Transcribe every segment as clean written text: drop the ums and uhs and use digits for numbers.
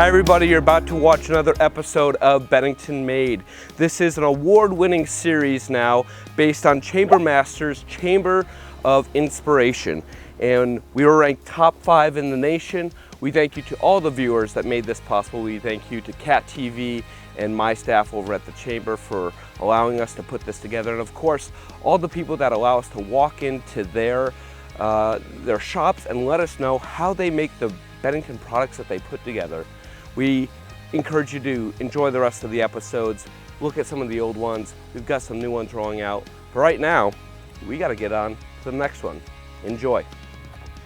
Hi everybody, you're about to watch another episode of Bennington Made. This is an award-winning series now based on Chamber Masters Chamber of Inspiration. And we were ranked top 5 in the nation. We thank you to all the viewers that made this possible. We thank you to Cat TV and my staff over at the Chamber for allowing us to put this together. And of course, all the people that allow us to walk into their shops and let us know how they make the Bennington products that they put together. We encourage you to enjoy the rest of the episodes, look at some of the old ones. We've got some new ones rolling out. But right now, we got to get on to the next one. Enjoy.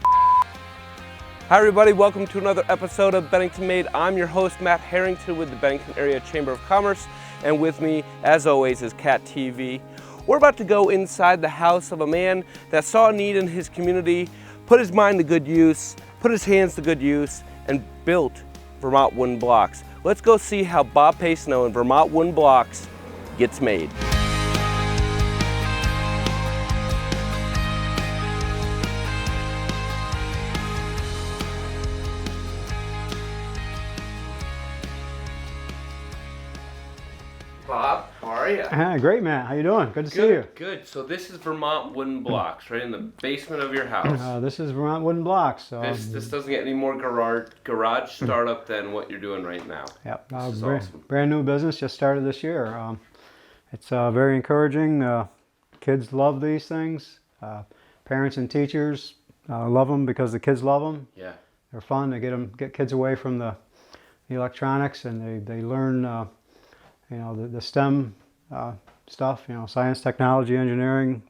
Hi everybody, welcome to another episode of Bennington Made. I'm your host, Matt Harrington with the Bennington Area Chamber of Commerce, and with me, as always, is Cat TV. We're about to go inside the house of a man that saw a need in his community, put his mind to good use, put his hands to good use, and built Vermont wooden blocks. Let's go see how Bob Pacino and Vermont wooden blocks gets made. Bob, how are you? Great, Matt. How you doing? Good to see you. Good. So this is Vermont wooden blocks, right in the basement of your house. This is Vermont wooden blocks. This doesn't get any more garage startup than what you're doing right now. Yep. Awesome. Brand new business, just started this year. It's very encouraging. Kids love these things. Parents and teachers love them because the kids love them. Yeah. They're fun. They get kids away from the electronics, and they learn the STEM stuff, science, technology, engineering,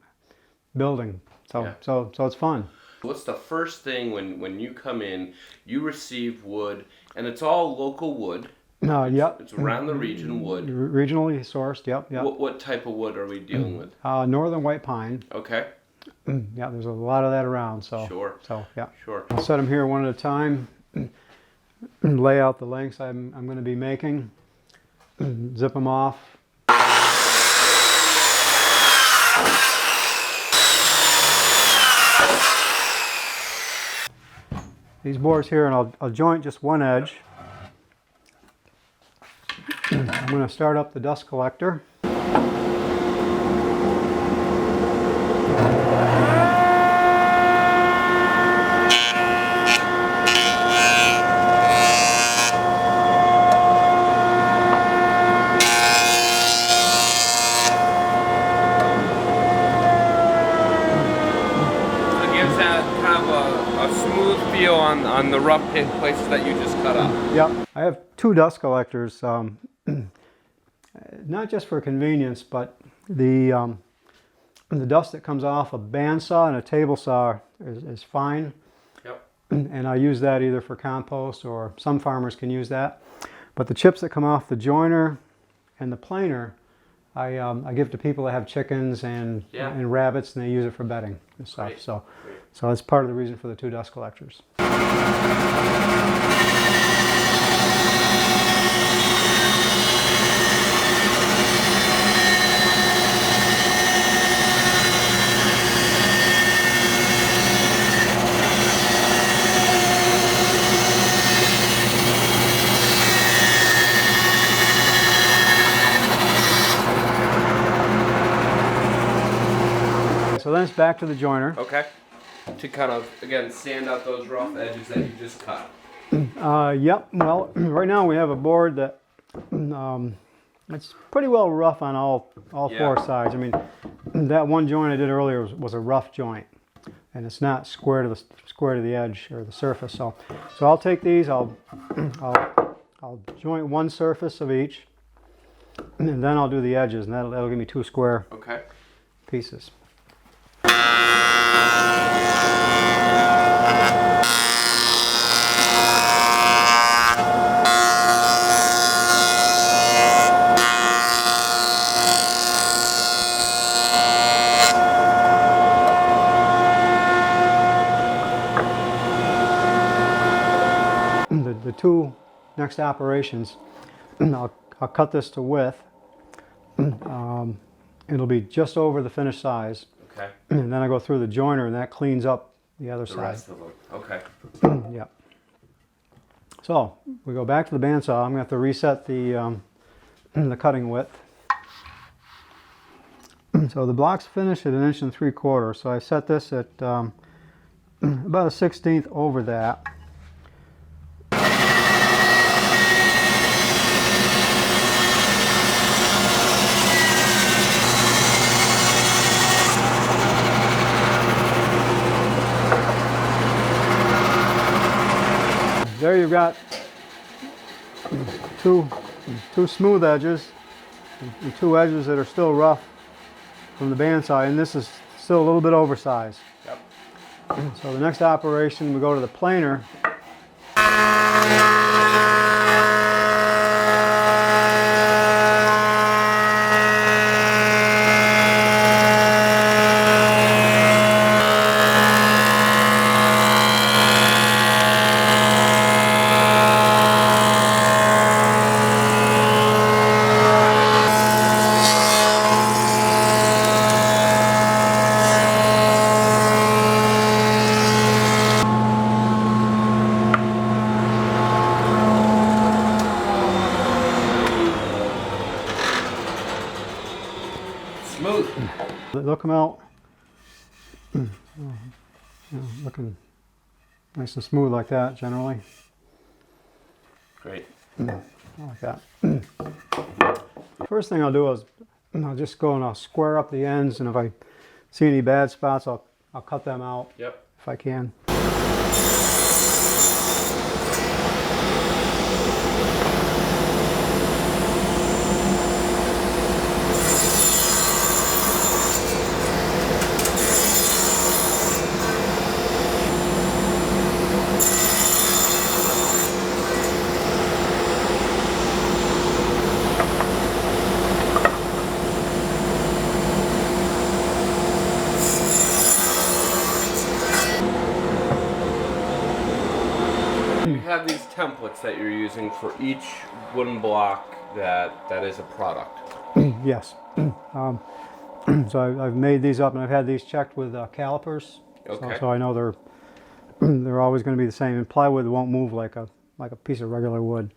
building. So it's fun. What's the first thing when you come in, you receive wood, and it's all local wood? Yep. It's around the region wood. Regionally sourced, yep. What type of wood are we dealing with? Northern white pine. Okay. Yeah, there's a lot of that around. Sure. Yeah. Sure. I'll set them here one at a time, lay out the lengths I'm going to be making, zip them off. These boards here, and I'll joint just one edge. I'm going to start up the dust collector. On the rough hit places that you just cut up. Yep, I have 2 dust collectors, not just for convenience, but the dust that comes off a bandsaw and a table saw is fine. Yep. And I use that either for compost, or some farmers can use that. But the chips that come off the joiner and the planer, I give to people that have chickens and rabbits, and they use it for bedding and stuff. Great. So that's part of the reason for the 2 dust collectors. So then it's back to the joiner. Okay. To kind of, again, sand out those rough edges that you just cut. Yep. Well, right now we have a board that it's pretty well rough on all 4 sides. I mean, that one joint I did earlier was a rough joint, and it's not square to the edge or the surface. So I'll take these. I'll joint one surface of each, and then I'll do the edges, and that'll give me 2 square pieces. The 2 next operations, I'll cut this to width. It'll be just over the finished size. Okay. And then I go through the joiner, and that cleans up the other side. The rest of them. Okay. Yep. So we go back to the bandsaw. I'm going to have to reset the cutting width. So the block's finished at 1 3/4 inches. So I set this at about a 1/16 over that. There you've got two smooth edges and 2 edges that are still rough from the bandsaw, and this is still a little bit oversized. Yep. So the next operation, we go to the planer. Smooth. They'll come out looking nice and smooth like that generally. Great. Like that. First thing I'll do is I'll just go and I'll square up the ends, and if I see any bad spots, I'll cut them out. Yep. If I can. You have these templates that you're using for each wooden block that is a product. Yes. So I've made these up, and I've had these checked with calipers. Okay. So I know they're always going to be the same. And plywood won't move like a piece of regular wood.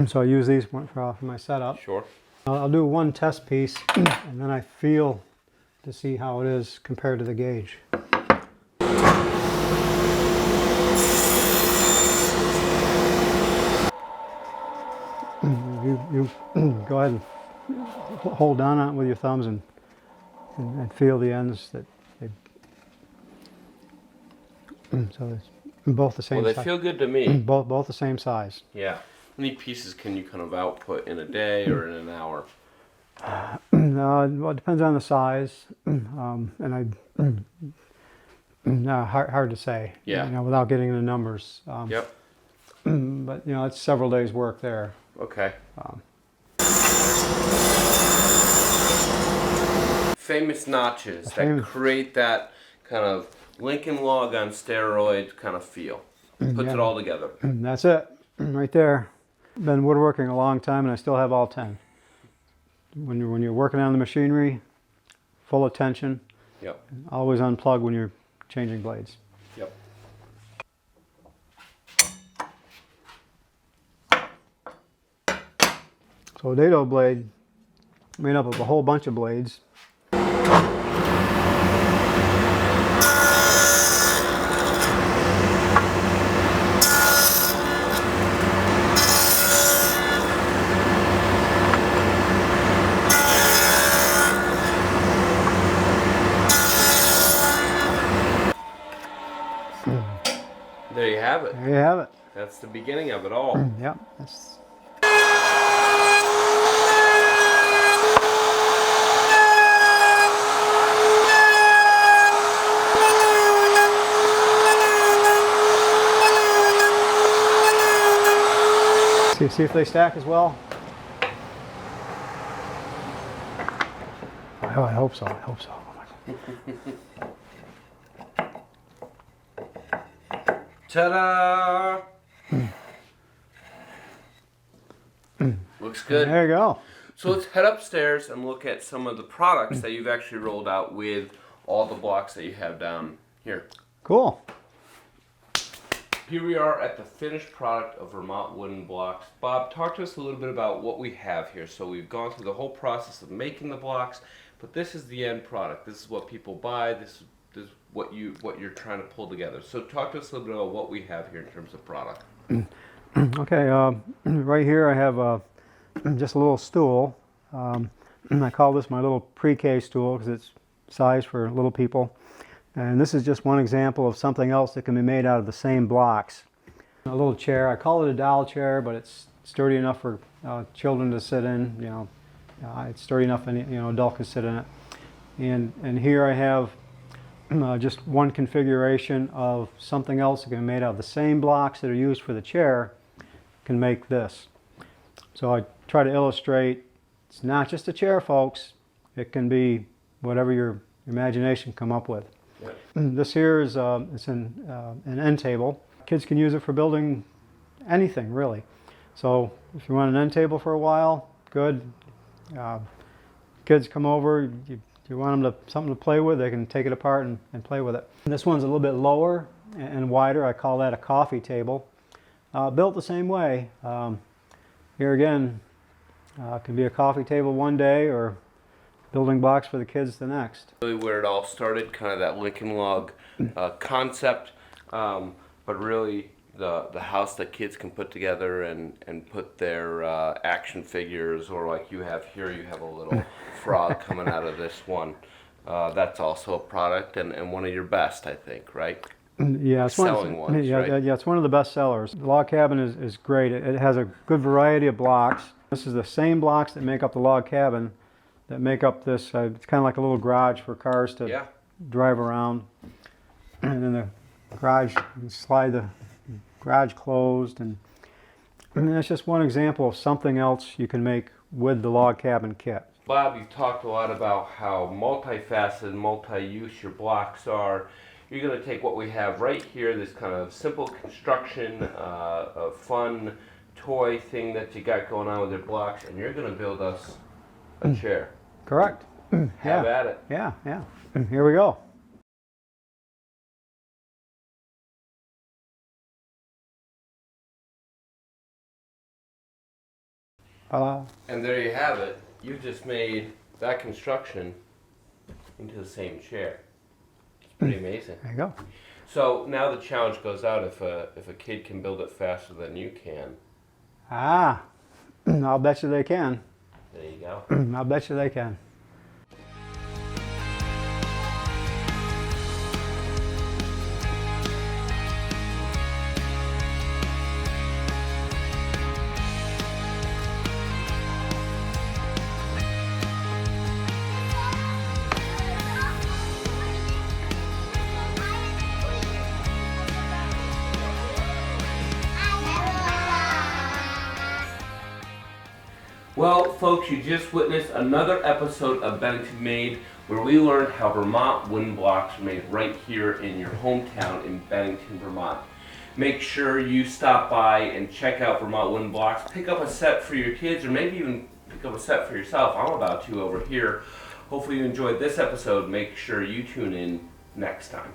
So I use these for my setup. Sure. I'll do one test piece, and then I feel to see how it is compared to the gauge. You go ahead and hold down on it with your thumbs and feel the ends that so it's both the same Well, they size. Feel good to me. Both the same size. Yeah. How many pieces can you kind of output in a day or in an hour? Well, it depends on the size, and hard to say. Yeah. You know, without getting into numbers. Yep. But you know, it's several days' work there. Okay. Famous notches that create that kind of Lincoln log on steroid kind of feel. Puts it all together. That's it, right there. Been woodworking a long time, and I still have all 10. When you're working on the machinery, full attention. Yep. Always unplug when you're changing blades. Yep. So a dado blade made up of a whole bunch of blades. There you have it. There you have it. That's the beginning of it all. Yep. That's... See if they stack as well. Oh, I hope so. I hope so. Oh my God. Ta-da! Looks good. There you go. So let's head upstairs and look at some of the products that you've actually rolled out with all the blocks that you have down here. Cool. Here we are at the finished product of Vermont wooden blocks. Bob, talk to us a little bit about what we have here. So we've gone through the whole process of making the blocks, but this is the end product. This is what people buy. This is what you're trying to pull together. So talk to us a little bit about what we have here in terms of product. Okay, right here I have just a little stool. I call this my little pre-K stool because it's sized for little people. And this is just one example of something else that can be made out of the same blocks. A little chair, I call it a doll chair, but it's sturdy enough for children to sit in. It's sturdy enough any adult can sit in it. And here I have just one configuration of something else that can be made out of the same blocks that are used for the chair. Can make this. So I try to illustrate it's not just a chair, folks. It can be whatever your imagination come up with. Yep. This here is it's an end table. Kids can use it for building anything really. So if you want an end table for a while, good. Kids come over, you want them to something to play with, they can take it apart and play with it. This one's a little bit lower and wider. I call that a coffee table. Built the same way. Here again, can be a coffee table one day or building blocks for the kids the next. Really where it all started, kind of that Lincoln Log concept, but really the house that kids can put together and put their action figures, or like you have here, you have a little frog coming out of this one. That's also a product and one of your best, I think, right? Yeah, it's selling ones, right? Yeah, it's one of the best sellers. The log cabin is great. It has a good variety of blocks. This is the same blocks that make up the log cabin that make up this. It's kind of like a little garage for cars to drive around. And then the garage, you can slide the garage closed. And that's just one example of something else you can make with the log cabin kit. Bob, you've talked a lot about how multifaceted, multi-use your blocks are. You're going to take what we have right here, this kind of simple construction, a fun toy thing that you got going on with your blocks, and you're going to build us a chair. Correct. Have at it. Yeah. Here we go. And there you have it. You just made that construction into the same chair. Pretty amazing. There you go. So now the challenge goes out if a kid can build it faster than you can. I'll bet you they can. There you go. I'll bet you they can. Well, folks, you just witnessed another episode of Bennington Made, where we learned how Vermont wooden blocks are made right here in your hometown in Bennington, Vermont. Make sure you stop by and check out Vermont wooden blocks. Pick up a set for your kids, or maybe even pick up a set for yourself. I'm about to over here. Hopefully you enjoyed this episode. Make sure you tune in next time.